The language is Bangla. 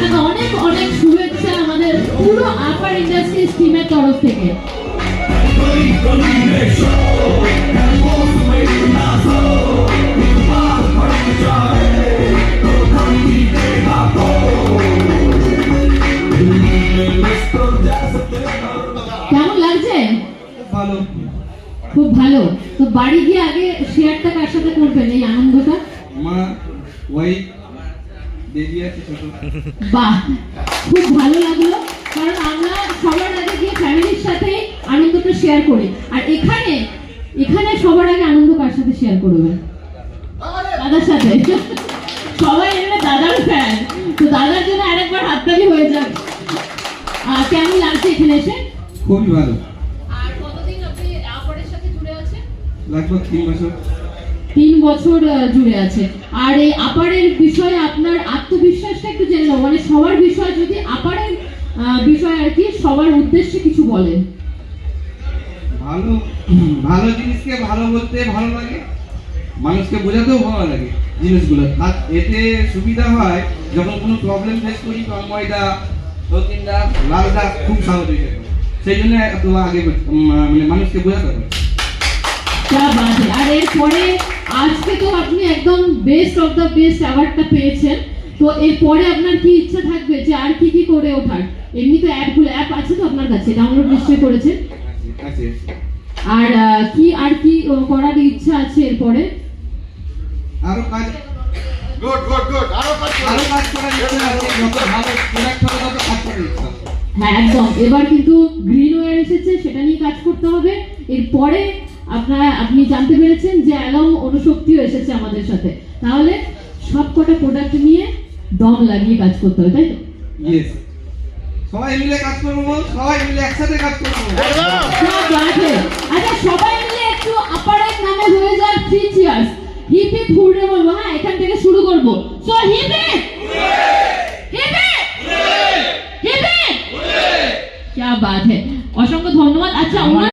আপনাকে অনেক অনেক শুভেচ্ছা আমাদের পুরো আপার ইন্ডাস্ট্রিজ টিমের তরফ থেকে। কেমন লাগছে? ভালো, খুব ভালো। তো বাড়ি গিয়ে আগে শেয়ারটা কার সাথে করবেন এই আনন্দটা? মা, ওয়াইফ, বেবি আছে ছোট। বাহ, খুব ভালো লাগলো, কারণ আমরা সবার আগে গিয়ে ফ্যামিলির সাথে আনন্দটা শেয়ার করি। আর এখানে এখানে সবার আগে আনন্দ কার সাথে শেয়ার করবেন? দাদার সাথে। সবাই এখানে দাদার ফ্যান, তো দাদার জন্য আরেকবার হাততালি হয়ে যাক। কেমন লাগছে এখানে এসে? খুবই ভালো। আর কতদিন আপনি আপারের সাথে জুড়ে আছেন? লাগভগ 3 বছর। 3 বছর জুড়ে আছে। আর এই আপারের বিষয়ে আপনার আত্মবিশ্বাসটা একটু জেনে নাও, মানে সবার বিষয় যদি আপারের বিষয় আর কি সবার উদ্দেশ্যে কিছু বলেন। ভালো ভালো জিনিসকে ভালো বলতে ভালো লাগে, মানুষকে বোঝাতেও ভালো লাগে জিনিসগুলো। আর এতে সুবিধা হয় যখন কোনো প্রবলেম ফেস করি, ময়দা, প্রোটিনটা, লালটা খুব সহজ হয়ে যায়। সেই জন্য তো আগে মানে মানুষকে বোঝাতে হবে। যা বাজে। আর এরপরে আজকে তো আপনি একদম বেস্ট অফ দ্য বেস্ট অ্যাওয়ার্ডটা পেয়েছেন, তো এরপরে আপনার কি ইচ্ছা থাকবে যে আর কি কি করে ওঠার? এমনি তো অ্যাপ আছে তো আপনার কাছে, ডাউনলোড নিশ্চয়ই করেছেন। আছে। আর কি করার ইচ্ছা আছে এরপরে? আরো কাজ গুড গুড গুড আরো কাজ করার ইচ্ছা আছে। যত ভালো প্রোডাক্ট হবে তত কাজ করার ইচ্ছা আছে। হ্যাঁ একদম। এবার কিন্তু গ্রিনওয়্যার এসেছে, সেটা নিয়ে কাজ করতে হবে। এরপরে আপনি জানতে পেরেছেন যে অ্যালং অনুশক্তিও এসেছে আমাদের সাথে, তাহলে সব কটা প্রোডাক্ট নিয়ে দম লাগিয়ে কাজ করতে হবে, তাই তো? ইয়েস, সবাই মিলে কাজ করবো, সবাই মিলে একসাথে কাজ করবো। আচ্ছা, সবাই মিলে একটু আপারের নামে হয়ে যায় 3 চিয়ার্স। হিপ হিপ হুররে বলবো। হ্যাঁ, এখান থেকে শুরু করবো। So hip hip hip hip hip hip. क्या बात है, অসংখ্য ধন্যবাদ। আচ্ছা,